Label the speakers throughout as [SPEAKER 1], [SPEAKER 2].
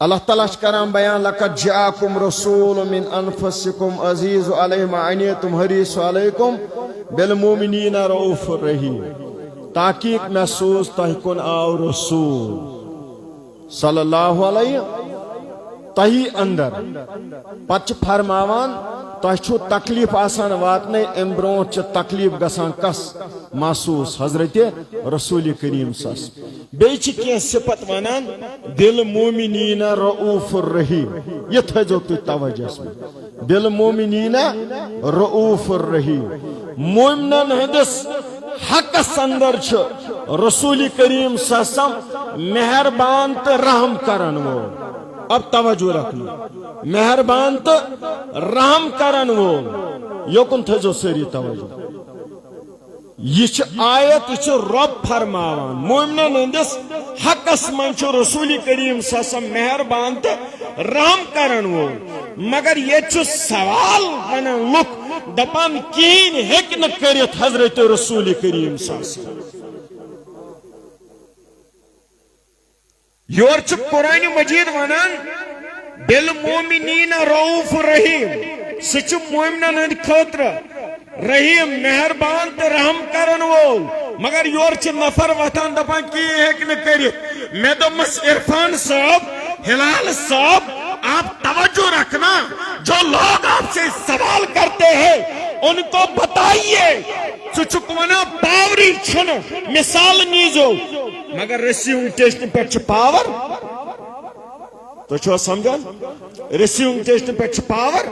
[SPEAKER 1] اللہ تعالیٰ کران بیان لقد جاءکم رسول من انفسکم عزیز علیہ ما عنیتم حریص علیکم بالمؤمنین رؤوف الرحیم تحقیق محسوس تہ کن آو رسول صلی اللہ علیہ تہی اندر پتہ فرماوان تہ چھو تکلیف آسان واتنے ام برونٹ چھ تکلیف گسان کس محسوس حضرت رسول کریم سس بیچ کی صفت ونان بالمؤمنین رؤوف الرحیم یہ تھجو تو توجہ اس میں بالمؤمنین رؤوف الرحیم مومنن ہندس حق اندر چھ رسول کریم سسم مہربان تو رحم کرن وہ اب توجہ رکھنا مہربان تو رحم کرن وہ یوکن تھجو سری توجہ یہ آیت یہ رب فرماوان مومنن ہندس حقس من رسول کریم سسم مہربان تو رحم کرن وہ مگر یہ سوال ونان لک دپان کہین ہیک نہ کرت حضرت رسول کریم سسم یور قرآن مجید ونان بالمؤمنین رؤوف رحیم سچ مومنن ہند خاطر رحیم مہربان تو رحم کرن وول مگر یور نفر وتان دپان کی ہیک نہ کرت میں دمس عرفان صاحب ہلال صاحب آپ توجہ رکھنا جو لوگ آپ سے سوال کرتے ہیں ان کو بتائیے چکونا پاوری چھن مثال نیزو مگر ریسیونگ ٹیسٹ پہ پاور تو چھو سمجھا ریسیونگ ٹیسٹ پہ پاور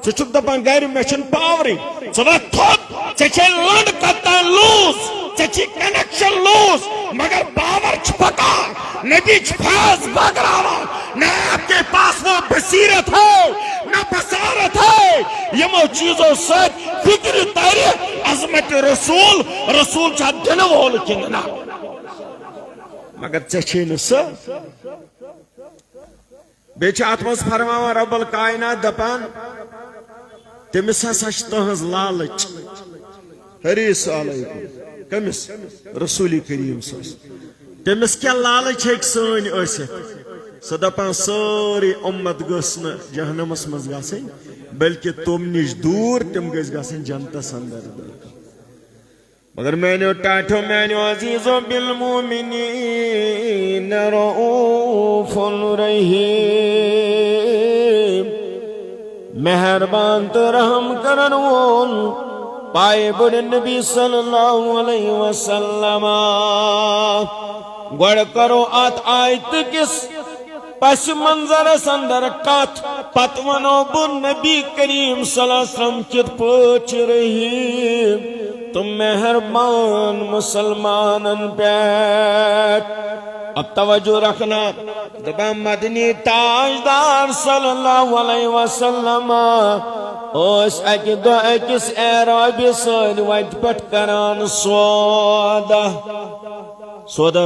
[SPEAKER 1] چک دپان گھر میں چھن پاوری چلا تھوک چچے لنڈ کرتا لوز چچی کنیکشن لوز مگر پاور چھپکا نبی چھپاس بگراوا نہ آپ کے پاس وہ بصیرت ہے نہ بصارت ہے یمو چیزوں سے فکر تاری عظمت رسول چھا دن وول کننا مگر چچے نسا بیچ آتمس فرماوا رب الکائنات دپان تمس ہسا تہذ لالچ حریص علیکم کمس رسول کریم سس تمس کیا لالچ ہے سن ثت سہ دپان ساری امت گس نا جہنمس مز گھن بلکہ تم نش دور تم گھس گھن جنتس اندر مگر میانو ٹاٹھو میانو عزیزو بالمؤمنین رؤوف رحیم مہربان تو رحم کرن وول پائے بڑے نبی صلی اللہ علیہ وسلم گوڑ کرو آت آیت کس پس منظر اندر کت پت ونو بن نبی کریم صلی اللہ علیہ وسلم کت پوچ رحیم تم مہربان مسلمانن پیٹ اب توجہ رکھنا دبا مدنی تاجدار صلی اللہ علیہ وسلم اس اکی دو اکس اعرابی سن ویت پٹ کران سودا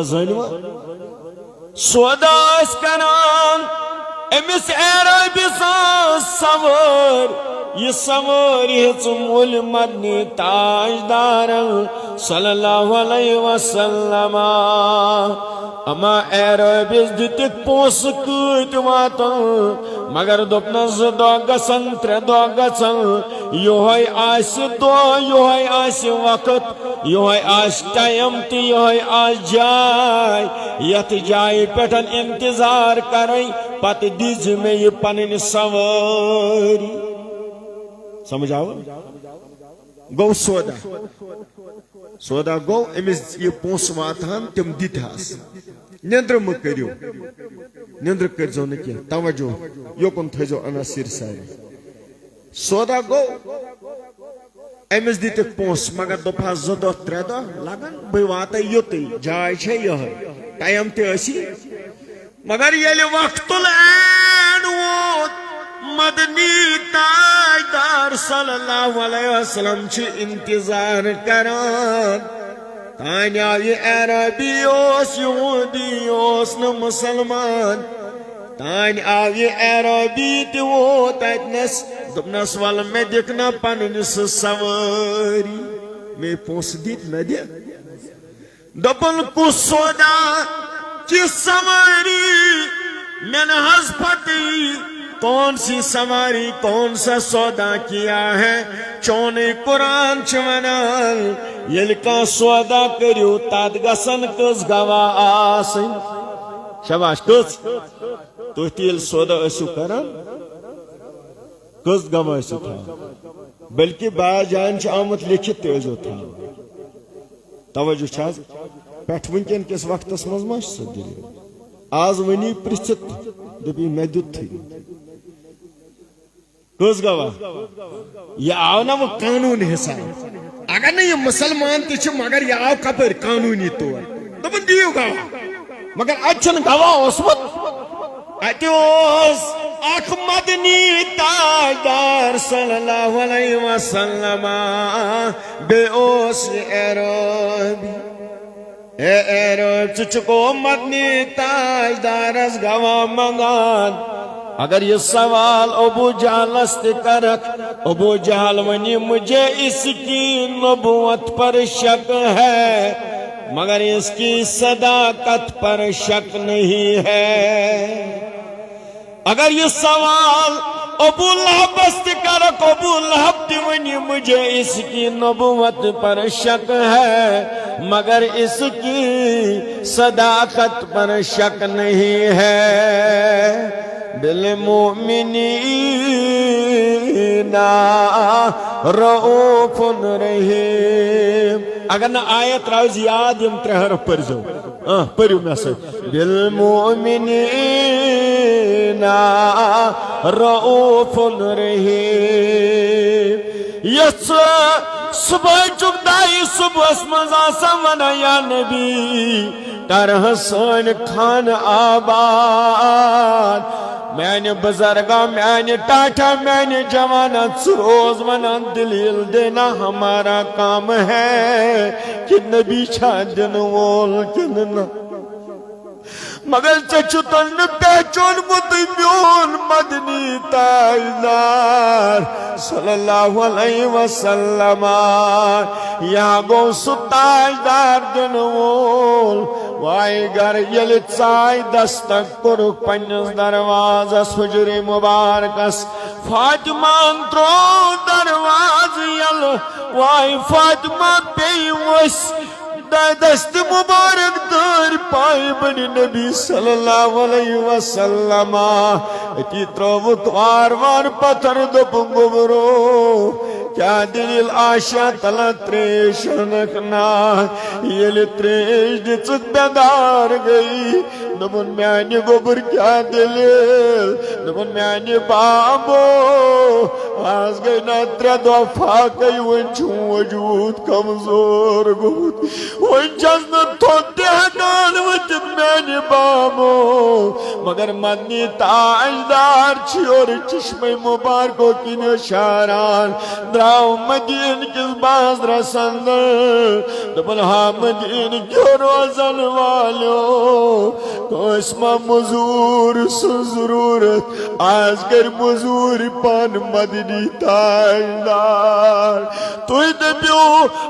[SPEAKER 1] زنوا سودا اس کران امس اعرابی سن سور یہ سواری مول مدنی تاجدار صلی اللہ علیہ وسلم اما اعرابیس دتک پوس کت واتن مگر دپنا ز دو گسن ترے دو گسن یہ آس دو یہ آس وقت یہ آس ٹائم تو یہ آس جائے یت جائے پٹن انتظار کریں پت دیز میں یہ پنن سواری سمجھ آو گو سودا گو امس یہ پونس واتان تم دتہس نندر مکریو نندر کرزو نکی توجہ یوکن تھجو عناصر ساری سودا گو امس دتک پونس مگر دپا زٕ دۄہ ترٛےٚ دۄہ لگن بہ واتے یوتٕے جاے چھے یہے ٹائم تہ اسی مگر ییٚلہِ وقتُل عین ووت مدنی تاجدار صلی اللہ علیہ وسلم چھ انتظار کران تانی آئی عربی اوس یہودی اوس نہ مسلمان تانی آئی عربی تی ووت اتنس دپنس ول میں دکھنا پننس سواری میں پونس دیت نہ دیا دپن کس سودا چی سواری میں نے ہز پھٹی کون سی سواری کون سا سودا کیا ہے چون قرآن چونان یل کا سودا کریو تات گسن کس گواہ آسن شباش کس تو تیل سودا اسو کران کس گواہ اسو تھا بلکہ با جان چھ آمد لکھت تیزو تھا توجہ چھاز پیٹھ ونکن کس وقت اسمز ماش سدری آز ونی پرچت دبی میں دیت تھی کس گواہ یہ آو نا وہ قانون حساب اگر نہیں یہ مسلمان تیچھ مگر یہ آو کپر قانونی طور دبن دیو گواہ مگر اچھن گواہ اسمت اتیوز اخ مدنی تاجدار صلی اللہ علیہ وسلم بے اوس عربی اے رب چچکو مدنی تاجدار از گواہ منگان اگر یہ سوال ابو جہل است کرک ابو جہل ونی مجھے اس کی نبوت پر شک ہے مگر اس کی صداقت پر شک نہیں ہے اگر یہ سوال ابو لہب است کرک ابو لہب ونی مجھے اس کی نبوت پر شک ہے مگر اس کی صداقت پر شک نہیں ہے بالمؤمنین رؤوف رحیم اگر نہ آیت راوز یاد یم ترے حرف پر جو پریو میں سے بالمؤمنین رؤوف رحیم یس صبح چکدائی صبح اسمزا سمنا یا نبی طرح سن خان آباد میں نے بزرگا میں نے ٹاٹا میں نے جوانت روز ونان دلیل دینا ہمارا کام ہے کہ نبی چھا دن وول کننا مگر چچو تن پہچون مدنیون مدنی تاجدار صلی اللہ علیہ وسلم یہاں گو سو تاجدار دنوول وائی گر یل چائی دستک کرو پنیز درواز حجر مبارکس فاطمہ انترو درواز یل وائی فاطمہ پیوس دست مبارک دار پائے بنی نبی صلی اللہ علیہ وسلم اتی تروت وار پتھر دو پنگو برو کیا دلیل آشا تلا تریش نکنا یہ تریش دی چک بیدار گئی نمون میانی گوبر کیا دلیل نمون میانی بابو آز گئی ناترہ دو فاقی ونچوں وجود کمزور گود ونچاز نتوتے ہٹان وچت میانی بابو مگر مدنی تاجدار چھی اور چشم مبارکوں کی نشاران دراؤ مدین کس باز رسند دبن ہاں مدین کیوں روزن والو تو اسما مزور ضرورت آز گر مزور پان مدنی تاجدار تو دبیو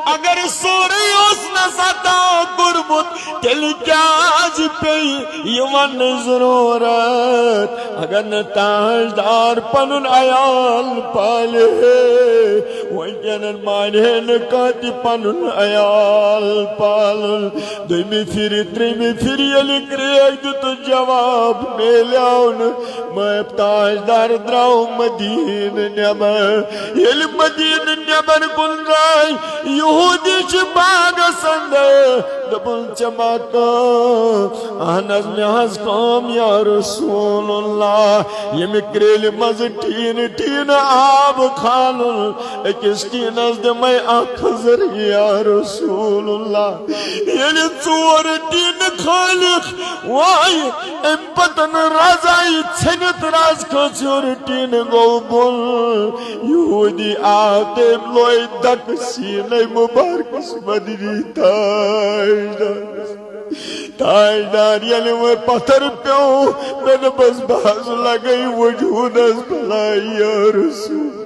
[SPEAKER 1] اگر سوری اس نساتا قربت تل کیا آج پی یوان ضرورت اگر تاجدار پنن عیال پالے وینن مانے نکاتی پنن عیال پالن دوی پھر تریمی پھر یلی کریگ تو جواب میلیاؤن میں تاجدار دراؤ مدین نیمر یلی مدین نیمر کن رائی یہودی شباگ سندر دبن چماتا آناز میں حض کام یا رسول اللہ یہ مکریل مز ٹین آب خانل اکس ٹین از دمائی آخذر یا رسول اللہ یہ چور ٹین خالق وائی امپتن رازائی چھنت راز کچور ٹین گو بل یہودی آتے بلوئی دک سینے مبارکس مدنی تاجدار یعنی وہ پتھر پیوں میں نے بس باز لگئی وجود از بلائی یا رسول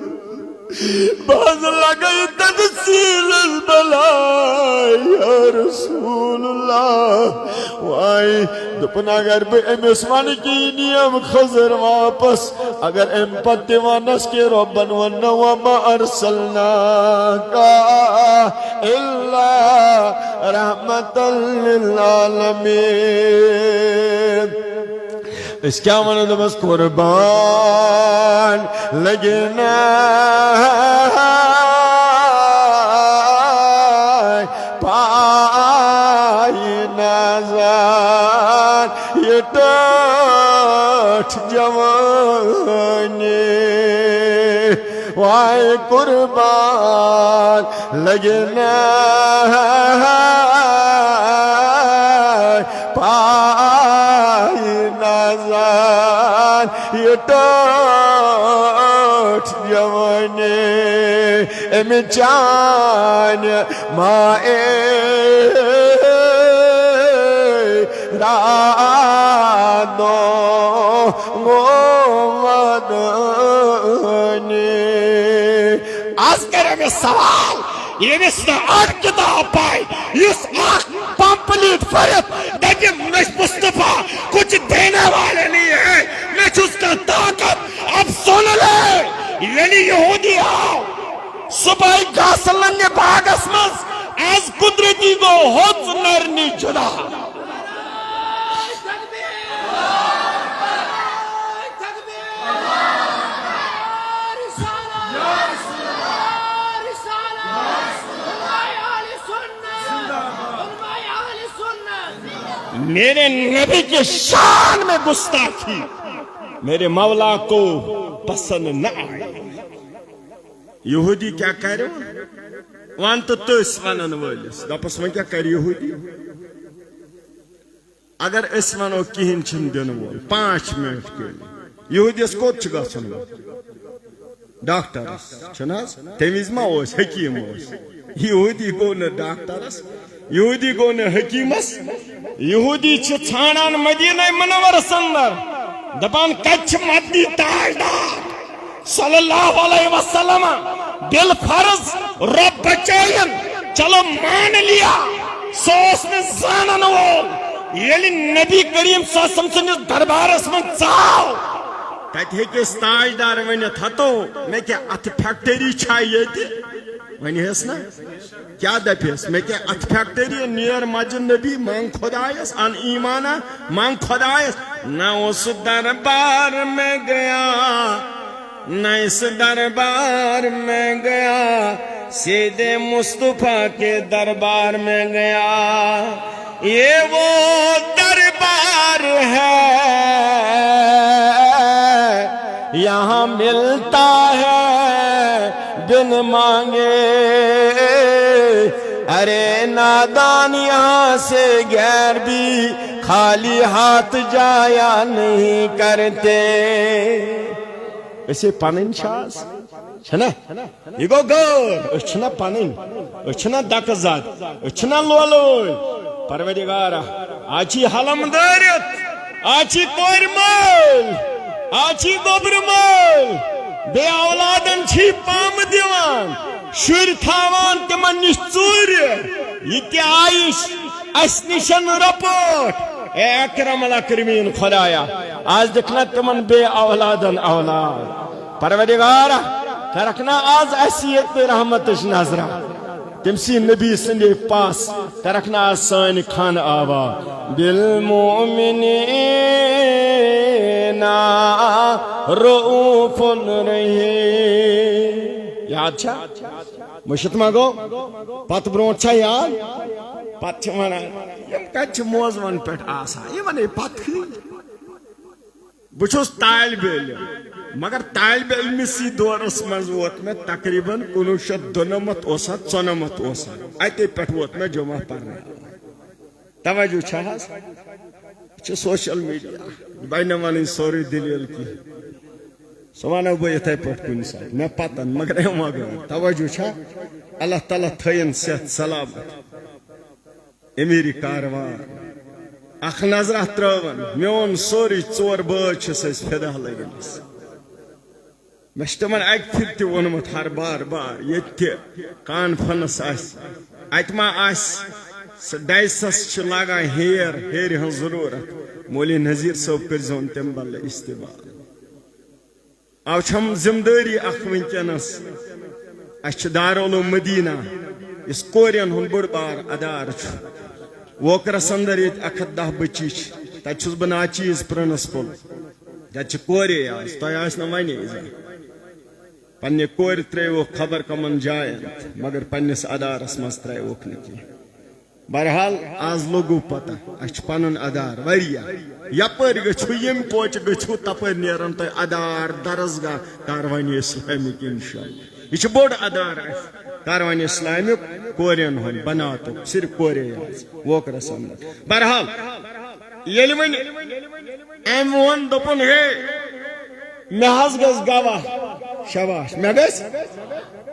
[SPEAKER 1] باز لگئی تدسیل البلاء یا رسول اللہ وائی دپن اگر بہ امس ون کی نیم خضر واپس اگر ام پتہ ونس کے ربن ون وما ارسلناک الا رحمتا للعالمین اس کیا ونو دبس قربان لگنا پائی نازان یہ ٹاٹھ جوانی وائے قربان لگنا پائی نازان یہ ٹاٹھ جوانی ام چان مائے رادو مدنی
[SPEAKER 2] آج کرے میں سوال یہ نسنا آٹھ کتاب پائی اس آٹھ پمپلیٹ فرد دیکھیں مصطفیٰ کچھ دینے والے نہیں ہے میں اس کا طاقت اب سن لے یعنی یہودی آؤ صبح گاسلن نے باغ اسمس از قدرتی کو ہوت نرنی جدا میرے نبی کے شان میں گستاخی میرے مولا کو پسند نہ آئی
[SPEAKER 1] یہودی کیا کہہ رہے وان تو تس ونن ولس دپس وۄنۍ کیا کر یہودی اگر اس ونو کہین چھن دن وول 5 منٹ کر یہودیس کوت چھ گژھن ڈاکٹرس چھناز تمیز ما اوس حکیم اوس یہودی گو نہ ڈاکٹرس یہودی گو نہ حکیمس
[SPEAKER 2] یہودی چھ ژھانڈان مدینہ منورس اندر دپان کچھ مدنی تاجدار صلی اللہ علیہ وسلم بالفرض رب بچائن چلو مان لیا سوس میں زانن وول یلی نبی کریم صلی اللہ علیہ وسلم سنس دربارس من ژاو
[SPEAKER 1] تت ہیکس تاجدار ونت ہتو میں کیا ات فیکٹری چھا ییتہ ونیس نا کیا دپیس میں کیا ات فیکٹری نیر مسجد نبی مانگ خدایس ان ایمانہ مانگ خدایس نہ اس دربار میں گیا نہ اس دربار میں گیا سیدھے مصطفیٰ کے دربار میں گیا یہ وہ دربار ہے یہاں ملتا ہے بن مانگے ارے نادان یہاں سے غیر بھی خالی ہاتھ جایا نہیں کرتے اسے پنن شاز چھنا یہ گو گور اس چھنا پنن اس چھنا دک زاد اس چھنا لولوی پروردگارہ آچی حلم دارت آچی کور مول آچی گوبر مول بے اولادن چھی پام دیوان شر تھاوان تمن نش ژور یہ کیا آئیش اس نشن رپورٹ اے اکرم الاکرمین خدایا آج دکھنا تمن بے اولادن اولاد پروردگارہ کرکنا آج ایسیت رحمتش نظرہ تمسی نبی سندے پاس کرکنا آج سان خان آوا بالمؤمنین رؤوف رحیم یاد چھا مشت مگو پت برونٹ چھا یاد پت چھ ونان یم کچھ موزون پٹھ آسا یہ ونے پت بچوس طالب علم مگر طالب علمسی دورس مز ووت میں تقریباً 1992 اوسا 94 اوسا اتے پٹھ ووت میں جمعہ پرنے توجہ چھاس چھ سوشل میڈیا بین ونن سوری دلیل کی سوانو بہ یتھے پٹھ کن سات میں پتن مگر مگر توجہ چھا اللہ تعالیٰ تھین صحت سلامت امیری کاروان اخ نظرہ ترون میون سوری 4 بٲژ چھس اس فدا لگنس مےٚ چھُ تِمن اَکہِ پھِرِ تہِ ووٚنمُت ہر بار بار ییٚتہِ تہِ کانفرنس آسہِ اَتہِ ما آسہِ سُہ ڈایسس چھُ لاگان ہیرِ ہٕنٛز ضروٗرت مولوی نذیٖر صٲب کٔرۍزہون تمہِ بدلہٕ استعمال او چھم ذمہٕ دٲری اکھ وٕنکیٚنس اَسہِ چھُ دارالعلوم مدیٖنہ یُس کورٮ۪ن ہُنٛد بوٚڑ بار ادارٕ چھُ ووکرس اندر ییٚتہِ 110 بچی چھِ تتہِ چھُس بہٕ ناچیٖز پرنسپل تتہِ چھِ کورے آز تۄہہِ آسہِ نہٕ ونے پننہِ کورِ ترٛٲیوُکھ خبر کمن جاین مگر پننِس ادارس منٛز ترٛٲیوُکھ نہٕ کینٛہہ بہرحال آز لوٚگوٕ پتہ اسہِ چھُ پنُن ادار واریاہ یپٲرۍ گٔژھِو ییٚمہِ کوچہِ گٔژھِو تپٲرۍ نیرن تۄہہِ ادار درسگاہ کاروانی اسلامِک انشاءاللہ یہ چھُ بوٚڑ ادار اسہِ کاروانی اسلامِک کورٮ۪ن ہُنٛد بناتُک صرف کورے آز ووکرس اندر بہرحال ییٚلہِ وۄنۍ أمۍ ووٚن دوٚپُن ہے مےٚ حظ گژھِ گواہ شاباش مےٚ گژھِ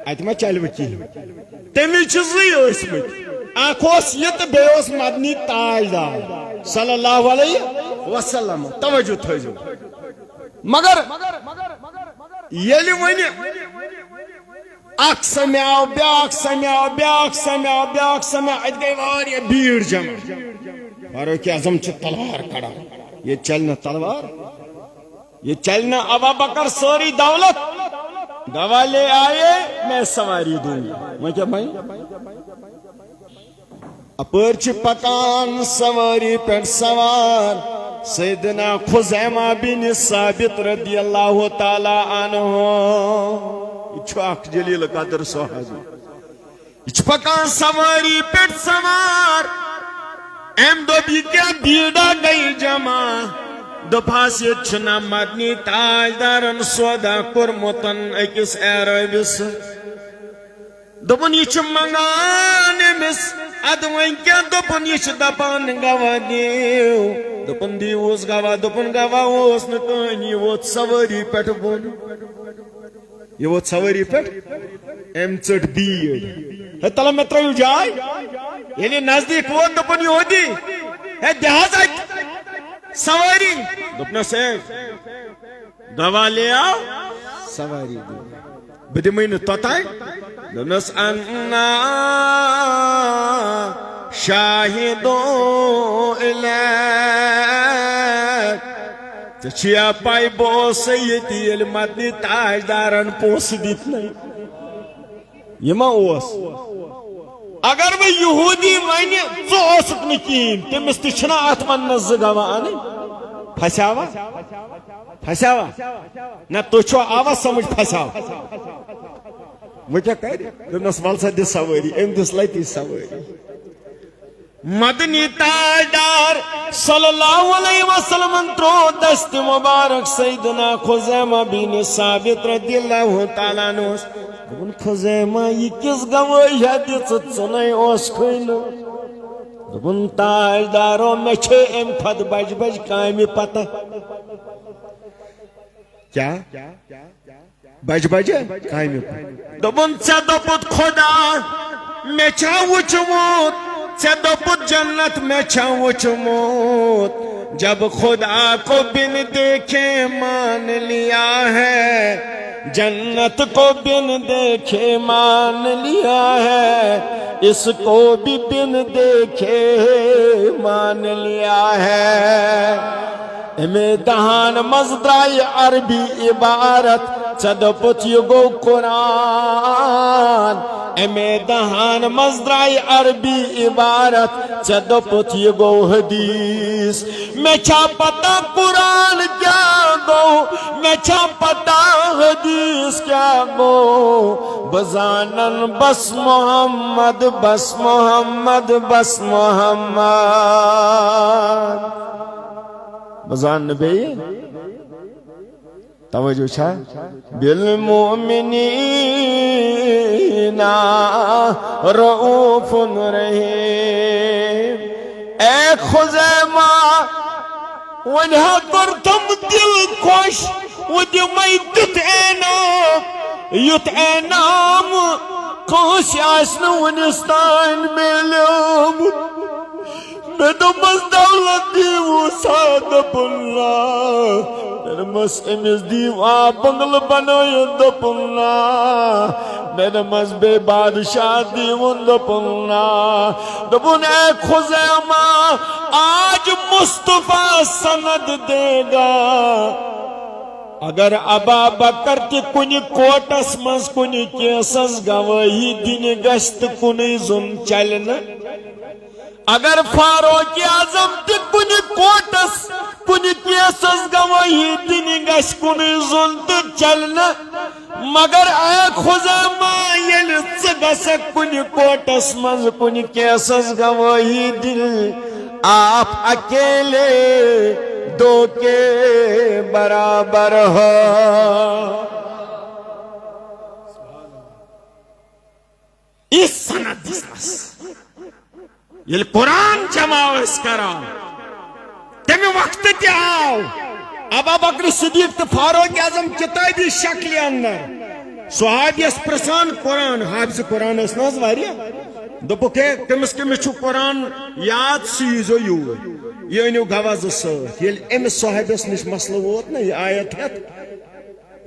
[SPEAKER 1] اتہِ ما چلہِ وۄنۍ کِہیٖنۍ تٔمِس چھِ زٕے ٲسۍمٕتۍ اکھ اوس یہِ تہٕ بیٚیہِ اوس مدنی تاجدار صلی اللہ علیہ وسلم توجہ تھٲیزیو مگر ییٚلہِ وۄنۍ اکھ سمیاو بیاکھ سمیاو بیاکھ سمیاو بیاکھ سمیاو اتہِ گٔے واریاہ بھیڑ جمع فاروق اعظم چھُ تلوار کڑان ییٚتہِ چلہِ نہٕ تلوار ییٚتہِ چلہِ نہٕ ابا بکر سٲری دولت گواہ لے آئے میں سواری دوں گا وۄنۍ کیٛاہ بنہِ اپٲرۍ چھِ پکان سواری پٮ۪ٹھ سوار سیدنا خُزیمہ بن ثابت رضی اللہ تعالیٰ عنہ یہ چھُ اکھ جلیل قدر صحابی یہ چھُ پکان سواری پٮ۪ٹھ سوار أمۍ دوٚپ یہِ کیٛاہ بھیٖڑا گٔے جمع دوٚپہَس ییٚتہِ چھُنہ مدنی تاجدارن سودا کوٚرمُتن أکِس عرٲبِس دوٚپُن یہِ چھُ منگان أمِس ادٕ وۄنۍ کیٛاہ دوٚپُن یہِ چھُ دپان گواہ دِیِو دوٚپُن دِیوٗس گواہ دوٚپُن گواہ اوس نہٕ کٕہٕنۍ یہِ ووت سوٲری پٮ۪ٹھ بۄن یہِ ووت سوٲری پٮ۪ٹھ أمۍ ژٔٹ بیٖڑ ہے تلہ مےٚ ترٲیِو جاے ییٚلہِ یہِ نزدیٖک ووت دوٚپُن یہودی ہے دِ حظ اتہِ سواری دوٚپنس ہے گواہ لے آو سواری دِ بہٕ دِمٕے نہٕ توٚتانۍ دوٚپنس انا شاہدو الیک ژےٚ چھُیا پاے بہٕ اوسے ییٚتہِ ییٚلہِ مدنی تاجدارن پونٛسہٕ دِتۍ یہِ ما اوس اگر وۄنۍ یہوٗدی ونہِ ژٕ اوسُکھ نہٕ کِہیٖنۍ تٔمِس تہِ چھِنہ اتھ وننس 2 گواہ انٕنۍ پھسیاوا نہ تُہۍ چھُوا آوا سمجھ پھسیاو وۄنۍ کیٛاہ کرِ دوٚپنس ول سا دِ سوٲری أمۍ دِژ لتی سوٲری مدنی تاجدار صلی اللہ علیہ وسلم ترٛوو دستہِ مبارک سیدنا خُزیمہ بن ثابت رضی اللہ تعالیٰ عنہس دوٚپُن خُزیمہ یہِ کِژھ گوٲہیہ دِژٕتھ ژٕنَے اوسکھٕے نہٕ دوٚپُن تاجدارو مےٚ چھے اَمہِ کھۄتہٕ بجہِ بجہِ کامہِ پتہ کیٛاہ بجہِ بجہِ کامہِ دوٚپُن ژےٚ دوٚپُتھ خۄدا مےٚ چھا وٕچھمُت ژےٚ دوٚپُتھ جنت مےٚ چھا وٕچھمُت جب خدا کو بن دیکھے مان لیا ہے جنت کو بن دیکھے مان لیا ہے اس کو بھی بن دیکھے مان لیا ہے امی دہان مزدرائی عربی عبارت ژےٚ دوٚپُتھ یہِ گوٚو قرآن امی دہان مزدرائی عربی عبارت ژےٚ دوٚپُتھ یہِ گوٚو حدیث مےٚ چھا پتہ قرآن کیٛاہ گوٚو مےٚ چھا پتہ حدیث کیٛاہ گوٚو بہٕ زانن بس محمد بس محمد بس محمد بہٕ زاننہٕ بیٚیہِ توجہ چھا بالمؤمنین رؤوف رحیم اے خُزیمہ وۄنۍ ہا کوٚرتھم دل خۄش وۄنۍ دِمَے تیُتھ انعام یُتھ انعام کٲنٛسہِ آسہِ نہٕ وُنِس تانۍ میلیومُت مےٚ دوٚپمَس دولت دیٖوُس دوٚپُن مس امس دیو بنگل بنائی دپنا میرے مس بے بادشاہ دیون دپنا دپن اے خزیمہ آج مصطفیٰ سند دے گا اگر ابا بکر تہ کنہ کوٹس مز کنہ کیسس گواہی دن گست کنہ زن چلن اگر فاروق اعظم تہ کنہ کوٹس کنہ کیسس گواہی دن گس کنہ زن تہ چلن مگر اے خزیمہ یل ژ گسک کنہ کوٹس مز کنہ کیسس گواہی دن آپ اکیلے دو کے برابر ہو
[SPEAKER 2] اس سند دسنس یل قرآن جمع اس کران تمہیں وقت تی آو
[SPEAKER 1] ابا بکر صدیق تو فاروق اعظم کتابی شکل اندر صحابیس پرسان قرآن حافظ قرآن اس ناز واریا دپو کہ کمس چھو قرآن یاد سیزو یو یہ انیو گواز سات یل امس صحابیس نش مسئلہ ووت نا یہ آیت ہے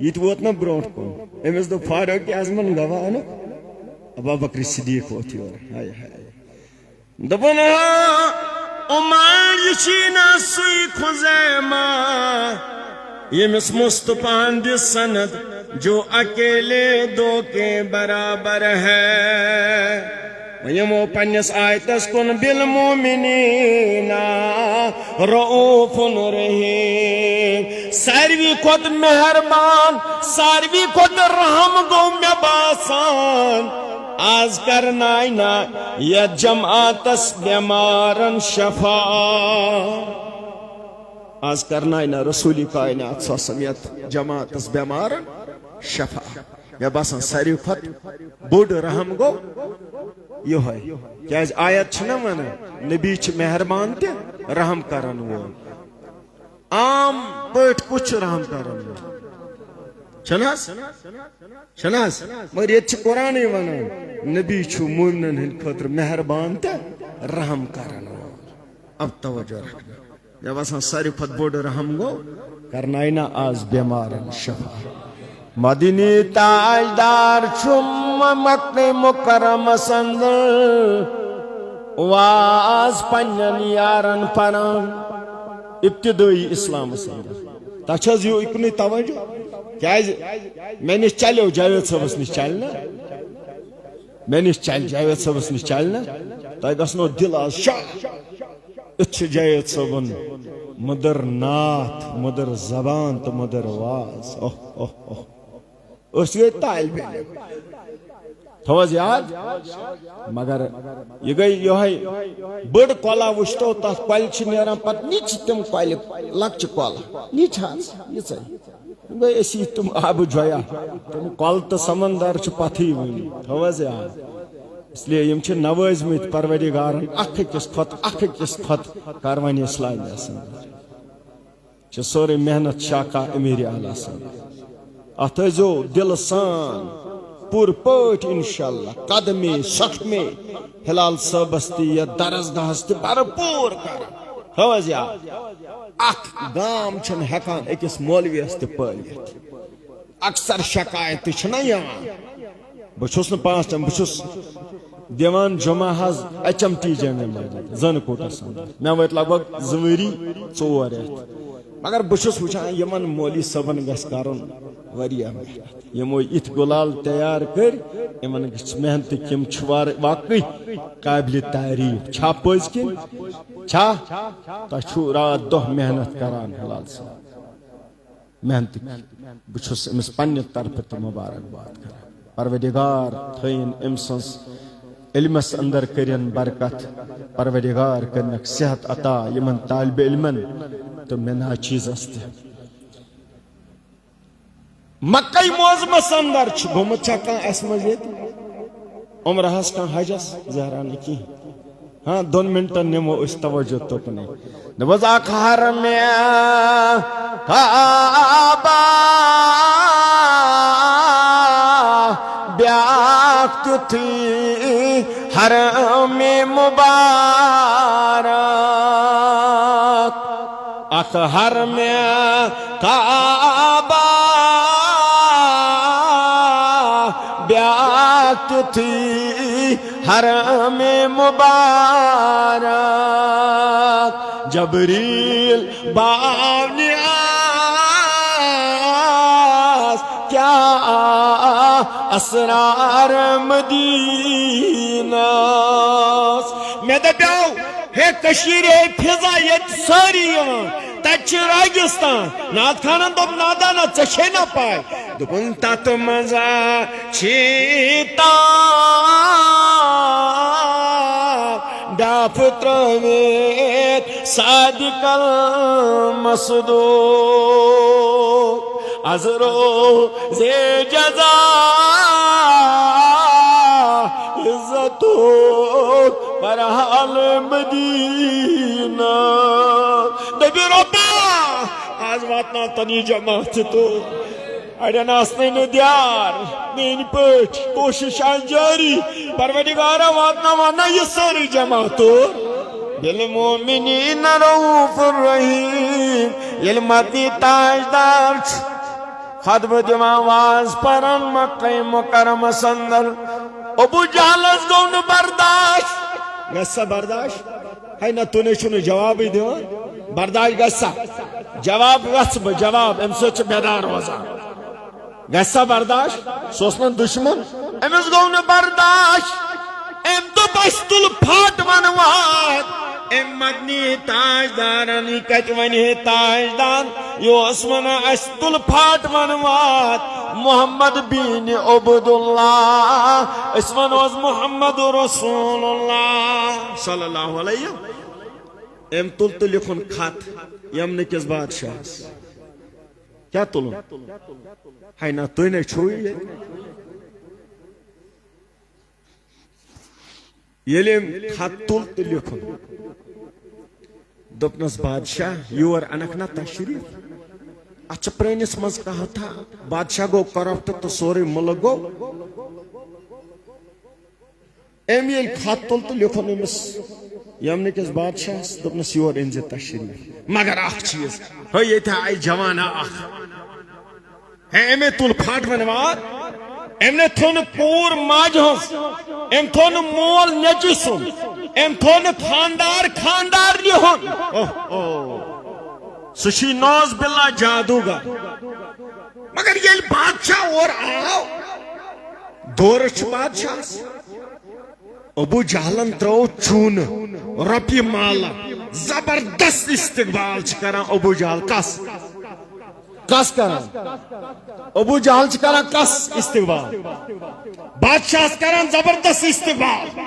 [SPEAKER 1] یہ ووت نا برونٹ کن امس دو فاروق اعظمن گواہ نا ابا بکر صدیق ووت یور ہائے ہائے دپن عمر یشینا سی خزیمہ یمس مصطفیٰ دی سند جو اکیلے دو کے برابر ہے یمو پنس آیتس کن بالمومنین رؤوف رحیم ساروی کھت مہربان ساروی کھت رحم گو میں باسان آز کرنائی نا یا جماعتس بیمارن شفا آز کرنائی نا رسولی کائنات سوسمیت جماعتس بیمارن شفا یا باسان ساروی کھت بوڑ رحم گو یہ ہے کیا آیت چھنا مانا نبی چھ مہربان تے رحم کرن وہ عام پٹ کچھ رحم کرن وہ چھناس مگر یہ چھ قرآن وانا نبی چھ مومنن ہن خطر مہربان تے رحم کرن وہ اب توجہ رکھنا جب اساں ساری خط بوڑ رحم گو کرنائی نا آز بیمارن شفا مدینی تاجدار چم مکہ مکرم سند واز پنن یارن پران ابتدائی اسلام سند تچھز یو اکنی توجہ کیا میں نش چلیو جاوید صاحبس نش چلنا میں نش چل جاوید صاحبس نش چلنا تہ گژھنو دل آز شاہ اتھ جاوید صاحبن مدر نات مدر زبان تو مدر واز اوہ اوہ اوہ اس گئی طالب علم تھوز یاد مگر یہ گئی یہ بڑ کولا وشتو تس کل نیران پتہ نیچ تم کل لکچ کولا نیچ یہ گئی اسی تم آب جویا تم کل تو سمندر پتھی ونی تھوز یاد اس لیے یم چھ نواز مت پروردگارن اکھ کس خط کاروانی اسلامی سند چھ سوری محنت شاکا امیر اعلی سند اتھو دل سان پور پٹ انشاءاللہ قدمی سخمی ہلال صاحبس یا درسگاہس تہ بھرپور کر حوض یا اخ گام چھن ہیکان اکس مولویس تہ پالت اکثر شکایت چھنا یوان بچھس ن پانچ ٹائم بچھس دیوان جمعہ حض H M T Jama Masjid زن کوٹس مے وت لگ بھگ زوری 4 رٮ۪تھ مگر بچھس وچھان یمن مولوی صٲبن گژھِ کرُن واریاہ محنت یمو ات گلال تیار کر یمن گژھِ محنت کم چھ واقعی قابل تعریف چھا پٔز کن چھا تہ چھو رات دہ محنت کران ہلال صاحب محنت بچھس امس پننہ طرف تہ مبارکباد کران پروردگار تھین ام سنس علمس اندر کرن برکت پروردگار کرنک صحت عطا یمن طالب علمن تو منا چیزس تہ مکہ معظمس اندر گومت چھا کان اس مزید عمرہس کان حجس زہرا نکی ہاں 2 منٹن نمو اس توجہ توکنے نوز اک حرم کعبہ بیاک تھی حرم مبارک اک حرم کعبہ بیاک تھی حرم مبارک جبریل باونیاس کیا اسرار مدینہ
[SPEAKER 2] میں دپیو ہے کشیر ہے فضا یت ساری تچ راجستان نات خانن دب نادانا ژے نا پاے دپن تت مزا چیتا
[SPEAKER 1] ڈاف ترویت صادق المصدوق ازرو زی جزا عزتو برحال مدینہ
[SPEAKER 2] دبی ربا آز واتنا تنی جماعت تو اڑین آسنے ندیار مین پٹ کوشش جاری پروردگارا واتنا وانا یہ ساری جماعتو
[SPEAKER 1] بالمؤمنین رؤوف الرحیم یل مدنی تاجدار خطبہ دِوان واز پرن مکہ مکرمہ اندر ابو جہلس گو نہ برداشت
[SPEAKER 2] گسا برداشت ہے نا تو نے چھنو جواب دیوان برداشت گسا جواب گس جواب ام سچ بیدار روزان گسا برداشت
[SPEAKER 1] سوسن دشمن امس گو نہ برداشت
[SPEAKER 2] ام تو بس تل پھاٹ ونوات ام مدنی تاجدارن کت ونہ تاجدار
[SPEAKER 1] یوس ونا اس تل پھاٹ ونوات محمد بن عبداللہ اس ونوز محمد رسول اللہ
[SPEAKER 2] صلی اللہ علیہ ام تل تو لکھن خط یمن کس بادشاہ کیا تلن ہے نا تو نے چھوئی یلی خط تل تو لکھن دپنس بادشاہ یور انک نا تشریف اچھا پرینس مز کہا تھا بادشاہ گو کرپٹ تو سوری ملک گو ام یل خط تل تو لکھن امس یمن کس بادشاہ دپنس یور انز تشریف مگر اخ چیز ہے یہ تھا آئی جوانا اخ ہے امی تل پھاٹ ونوار ام نے تھون پور ماج ہنس ام تھون مول نیچی سن ام تھون خاندار لیہن سشی نوز باللہ جادوگر مگر یہ بادشاہ اور آو دورچ بادشاہ ابو جہلن ترو چون رپی مالا زبردست استقبال کران ابو جہل کس کران ابو جہل کران کس استقبال بادشاہ کران زبردست استقبال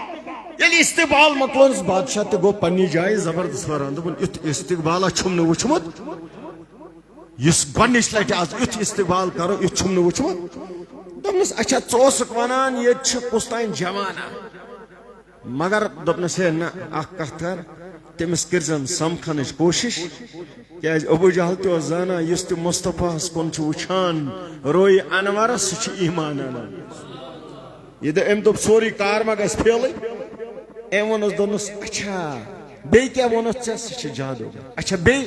[SPEAKER 2] یلی استقبال مکلونس بادشاہ تے گو پنی جائے زبردست وران دبن یت استقبال چھم نہ وچھمت یس گنش لٹ از یت استقبال کرو یت چھم نہ وچھمت دبنس اچھا ژوسک ونان یت چھ کستان جوانا مگر دبنس ہے نہ اخ کتر تمس کرزن سمکھنچ کوشش کیاز ابو جہل تو زانا یس تہ مصطفیٰ کن چھ وچھان روی انورس چھ ایمان انان یہ ام دپ سوری کار ما گس پھیل ام ونس دونس اچھا بی کیا ونس ژے سہ چھ جادو اچھا بی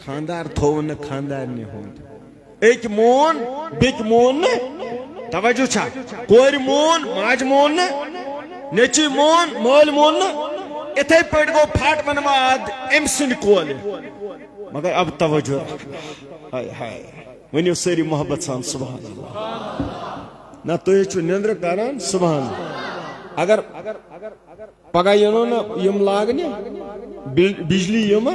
[SPEAKER 2] خاندار تھو نہ خاندار نہ ہند ایک مون بیک مون نہ توجہ چھا کور مون ماج مون نہ نیچی مون مول مون نہ اتھے پٹ گو پھاٹ ونواد ام سن کول مگر اب توجہ ہائے ہائے ونیو ساری محبت سان سبحان اللہ نہ تو یہ نندر کران سبحان اللہ اگر پگہ ینو نا یم لاگنہ بجلی یم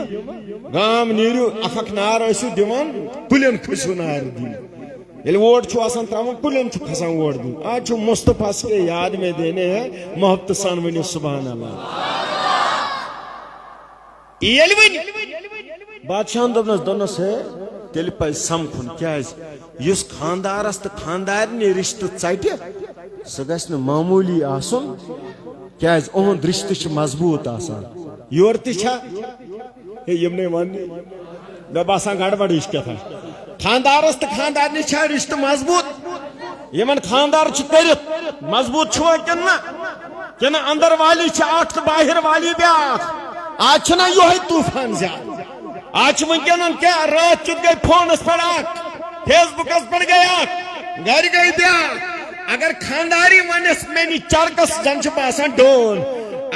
[SPEAKER 2] گام نیرو اخک نار ٲسِو دِوان کُلٮ۪ن کھسِو نار دِنہِ ییٚلہِ ووٹ چھُ آسان تراوان کُلٮ۪ن چھُ کھسان ووٹ دیُن آج چھُ مصطفیٰ کے یاد میں دینے ہیں محبت سان ؤنِو سبحان اللہ ییٚلہِ وۄنۍ بادشاہن دوٚپنس ہے تیٚلہِ پزِ سمکھُن کیٛازِ یُس خاندارس تہٕ خاندارنہِ رشتہٕ ژٹہِ سُہ گژھِ نہٕ معموٗلی آسُن کیٛازِ اُہُنٛد رشتہٕ چھُ مضبوٗط آسان یورٕ تہِ چھا ہے یِمنٕے وننہِ مےٚ باسان گڑبڑٕے چھِ کیٛاہ خاندارس تہٕ خاندارنہِ چھا رشتہٕ مضبوٗط یمن خاندار چھُ کٔرِتھ مضبوٗط چھُوا کِنہٕ اندر والی چھِ اکھ تہٕ باہر والی بیٛاکھ آج چھُنا یِہوے طوٗفان زیادٕ
[SPEAKER 1] آج ونکن کیا رات چت گئی فونس پہ فیس بکس پہ گئی گھر گئی دیا اگر خانداری ونس مے چرکس زن باسان ڈول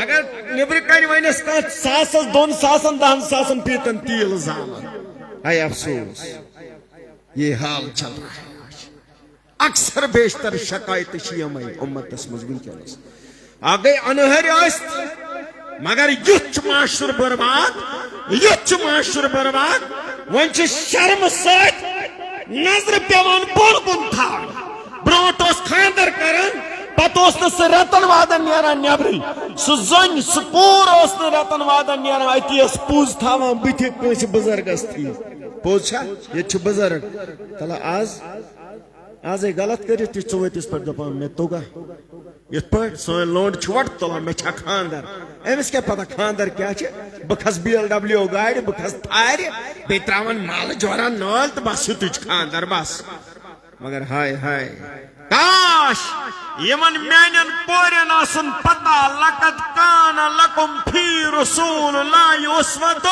[SPEAKER 1] اگر نبر کن ونس ساسس 2 ساسن 10 ساسن پیتن تیل زالن اے افسوس یہ حال چل رہا ہے اکثر بیشتر شکایت یمے امتس مز ونکس گئی انہر مگر یھ معاشر برباد یھ معاشر برباد ون شرم ست نظر پیوان بون کن تھا برونٹ خاندر کران پتہ سہ رتن وادن نیران نبری سہ زن سہ کور رتن وادن نیران اتی پوز تھاوان بتھ کنس بزرگس تھی پوز یہ بزرگ تلا آز غلط کرت تھی ٹوتس پہ دپان مے توگا یت پہ سن لونڈ وٹ تلان مے چھا خاندر امس کیا پتہ خاندر کیا بہ کھس BMW گاڑی بہ کھس تھار بی تراون مال جوران نال تو بس یت خاندر بس مگر ہائے ہائے کاش یمن میانن پورن آسن پتہ لقد کان لکم فی رسول اللہ اسوۃ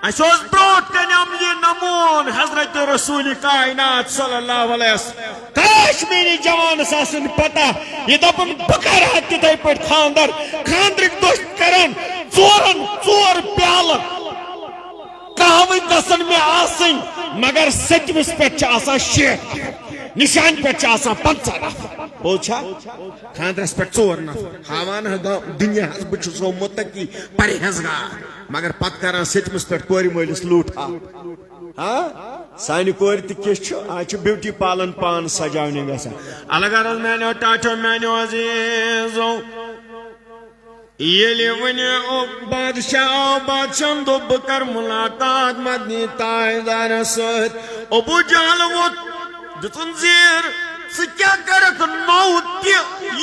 [SPEAKER 1] اس بروٹ کنم یہ نمون حضرت رسول کائنات صلی اللہ علیہ وسلم کاش میری جوانس آسن پتہ یہ دپن بہ کرہا تتھے پٲٹھۍ خاندر خاندرک دۄہ کران 4 پیالہٕ کہوٕ گژھن مےٚ آسٕنۍ مگر سٔتمِس پٮ۪ٹھ چھِ آسان 60 نشان پٮ۪ٹھ چھِ آسان 50 نفر بوز چھا خاندرس پٮ۪ٹھ 4 نفر ہاوان دنیا بہٕ چھُس سو متقی پرہیزگار مگر پتہ کران سٔتمِس پٮ۪ٹھ کورِ مٲلِس لوٗٹ سانہِ کورِ تہِ کِژھ چھُ آز چھُ بیوٹی پالن پان سجاونہِ گژھان الگ عرض میانیو ٹاٹو میانیو عزیزو ییٚلہِ وۄنۍ بادشاہن دوٚپ بہٕ کرٕ مُلاقات مدنی تاجدارس سۭتۍ ابوٗ جہل ووت دِژُن زیر ژٕ کیٛاہ کَرکھ نوٚو تہِ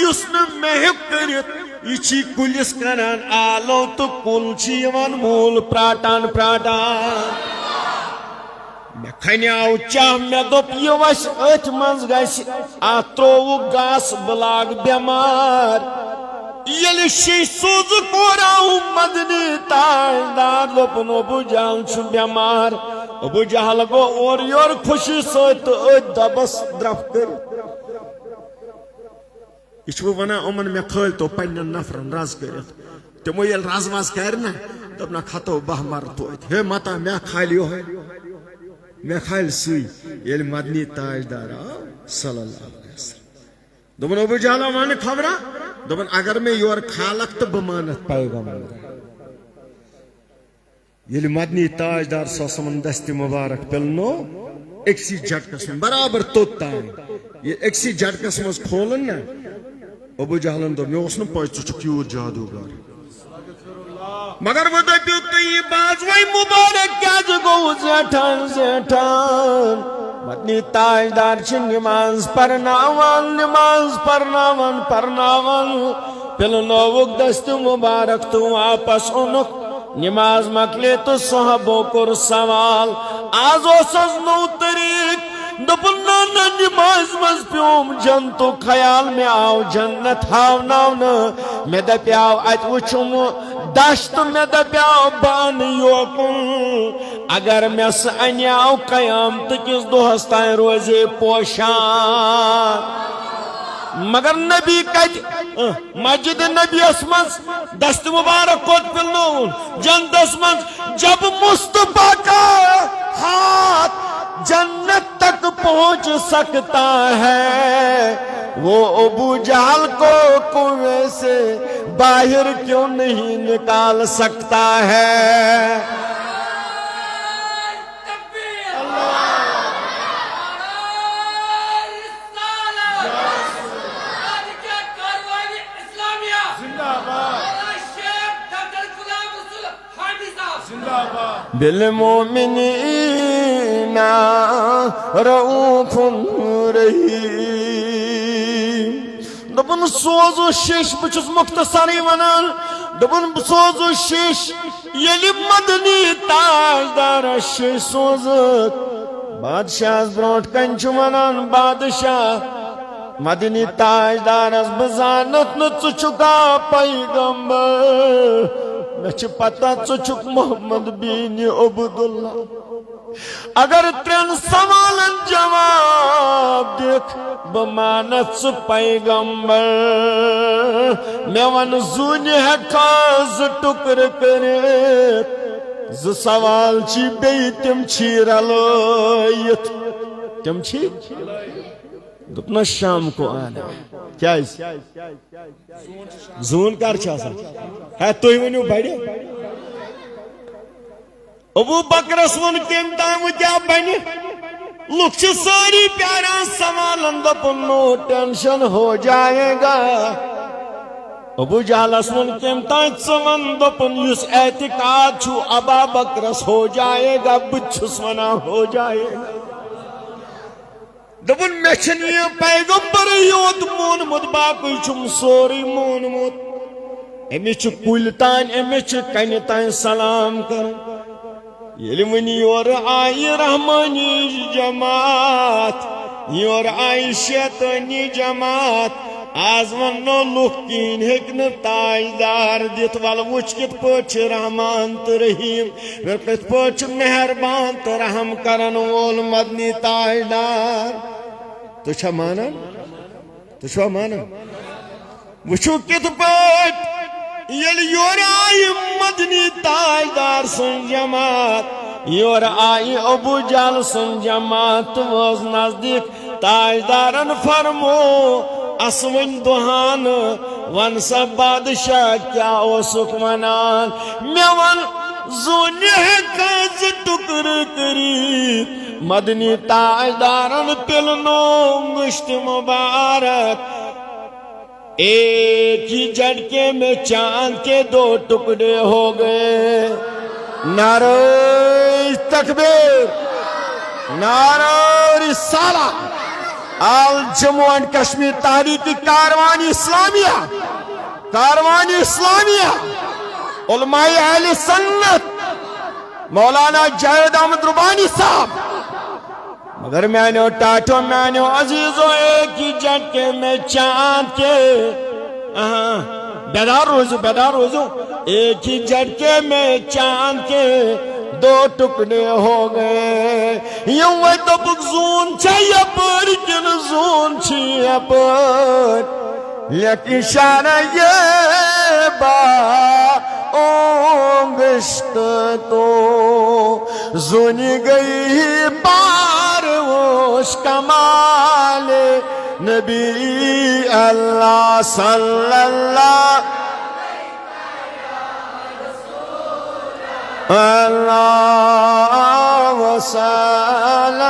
[SPEAKER 1] یُس نہٕ مےٚ ہیوٚک کٔرِتھ یہ چھی کُلِس کران آلو تو کُل چھی یوان مول پراٹان مے کھنیاو چاہ مے دوٚپ یہ وس أتھۍ منٛز گژھِ اتھ ترووُکھ گاسہٕ بہٕ لاگہٕ بٮ۪مار ییٚلہِ شیٚش سوٗزُکھ اورٕ آو مدنی تاجدار دوٚپُن ابوٗ جہل چھُ بٮ۪مار ابوٗ جہل گوٚو اورٕ یورٕ خوشی سۭتۍ تہٕ أتھۍ دبس درٛف کٔرِتھ یہ ونان امن مے کھل تو پنن نفرن رز کرت تمو یل رز وز کر نا دپنا کھتو 12 مر توت ہے متا مے کھال یہ مے کھال سی یل مدنی تاجدار صلی اللہ علیہ وسلم دپن ابو جہل ون خبرا دپن اگر میں یور کھالک تو بمانت پیغمبر یل مدنی تاجدار سمن دست مبارک پلنو اکسی جھٹکس میں برابر توت تان یہ اکسی جھٹکس مز کھولن نا ابو جہلن دوٚپ مےٚ اوس نہٕ پاے ژٕ چھُکھ یوٗت جادوگر مگر وۄنۍ دٔپِو تُہۍ یہِ باز وۄنۍ مُبارک کیٛازِ گوٚو زیٹھان مدنی تاجدار چھِ نماز پرناوان پِلنووُکھ دست مبارک تہٕ واپس اوٚنُکھ نماز مۄکلے تہٕ صحابو کوٚر سوال آز اوسس نوٚو طریٖق دپن نہ نماز مز پیوم جنتو خیال میں آو جنت ہاوناون میں دپیاو ات وچھم دشت میں دپیاو بان یوکن اگر میں سہ انیاو قیامت کس دہس تائیں روزے پوشان مگر نبی کت مسجد نبی اسمن دست مبارک کوت پلنون جنتس من جب مصطفیٰ کا ہاتھ جنت تک پہنچ سکتا ہے وہ ابو جہل کو کنویں سے باہر کیوں نہیں نکال سکتا ہے بالمؤمنین رؤوف رحیم دپن سوزو شش بچس مختصری ونان دپن سوزو شش یلی مدنی تاجدار شش سوزت بادشاہ برونٹ کنچ ونان بادشاہ مدنی تاجدار بزانت نہ چکا پیغمبر مے پتہ ژٕ محمد بین عبداللہ اگر 3 سوالن جواب دکھ بہ مانت ژٕ پیغمبر مے ون زون ہیکا 2 ٹکر کرت 2 سوال چھ بی تم چھ رلائت تم چھ دپنا شام کو آنا کیا زون کر ہے تھی ونو بڑے ابو بکرس ون کم تام کیا بن لوگ ساری پیاران سوالن دپن نو ٹینشن ہو جائے گا ابو جہلس ون کم تام ون دپن اس اعتقاد چھو ابا بکرس ہو جائے گا بچھس ونا ہو جائے گا دپن مے چھن یہ پیغمبر یوت مونمت باقی چھم سوری مونمت امی چھ کل تان امی چھ کن تان سلام کر یل ونی یور آئی رحمانی جماعت یور آئی شیطانی جماعت آز ونو لوک کین ہیکن تاجدار دیت وال وچ کت پوچھ رحمان تو رحیم کت پوچھ مہربان تو رحم کرن وول مدنی تاجدار تو چھا مانا تو چھا مانا وچو کت پوچھ یل یور آئی مدنی تاجدار سن جماعت یور آئی ابو جال سن جماعت واز نزدیک تاجدارن فرمو اسون دہان ون سا بادشاہ کیا اوسک ونان میں ون زون ہیکا 2 ٹکر کری مدنی تاجدارن پلنو مشت مبارک ایک ہی جھٹکے میں چاند کے 2 ٹکڑے ہو گئے نعرہ تکبیر نعرہ رسالہ آل جموں اینڈ کشمیر تحریکی کاروانی اسلامیہ علماء اہل سنت مولانا جاوید احمد ربانی صاحب مگر میں نے ٹاٹو میں نے عزیزو ایک ہی جھٹکے میں چاند کے بیدار روزو ایک ہی جھٹکے میں چاند کے 2 ٹکڑے ہو گئے یوں وہ تو بک زون چاہیے پر کن زون چاہیے پر لیکن شانہ یہ با اونگشت تو زونی گئی پار وش کمال نبی اللہ صلی اللہ اللہ وسلم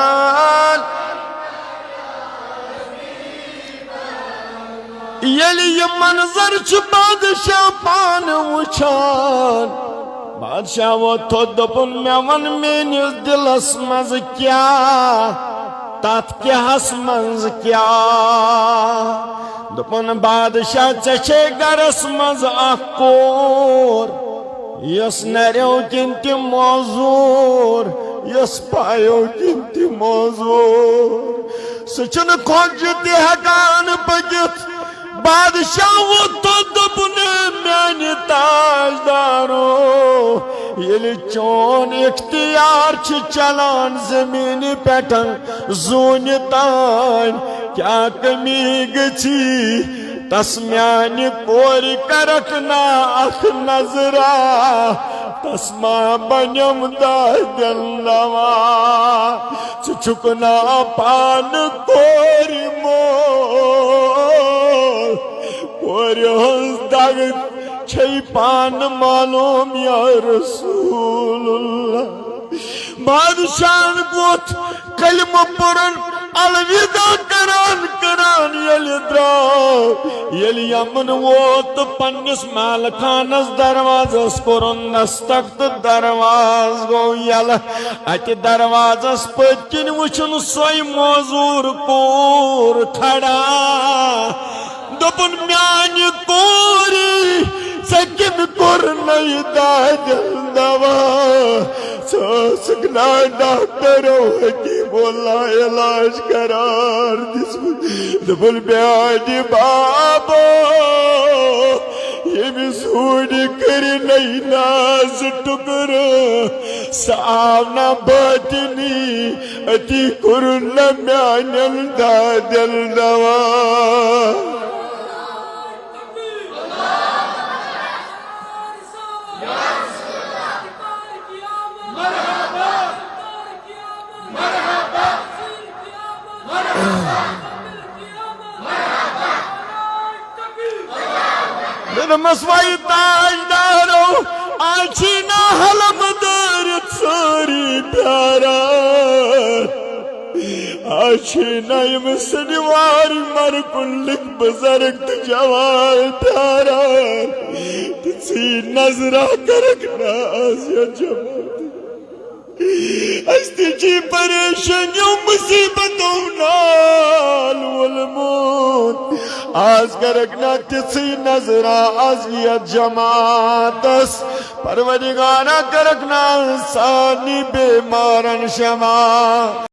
[SPEAKER 1] یلی یہ منظر چھ بادشاہ پان وچھان بادشاہ وہ تو دپن میں ون مینس دلس مز کیا تات کیاس منز کیا دپن بادشاہ چچے گرس مز اکور یس نریو کنتی موزور یس پایو کنتی موزور سچن کھوجتی ہکان بجت بادشاہ وہ تو دبنے میانی تاجدارو یلی چون اختیار چھ چلان زمینی پیٹن زونی تان کیا کمی گچی تس میانی کوری کرکنا اخ نظرہ تس ما بنیم دا دلوا چکنا پان کوری مول کوری ہنس داگ چھئی پان معلوم یا رسول اللہ بادشاہ گوت کلم پرن الوداع کران یلی دراو یلی امن ووت پنس مالکانس دروازس کرن دستک درواز گو یل ات دروازس پتکن وچن سوی موزور کور کھڑا دپن میانی کوری سکن کرنی دادل دوا سکنا ڈاکٹر ہوگی بولا علاج قرار دپن بیانی بابا یمس ہوڑی کری نئی ناز ٹکر سامنا باطنی اتی کرن میانن دا دل دوا مسوائی تاجدارو آنچی نا حلم دارت ساری پیارا آنچی نا یم سنواری مر کلک بزرگ جوال پیارا تسی نظرہ کرکنا آسیا جمال استی چی پریشنیوں مصیبتوں نال والموت آز کرکنا تسی نظرہ عذیت جماعتس پروردگارہ کرکنا سانی بیمارن شما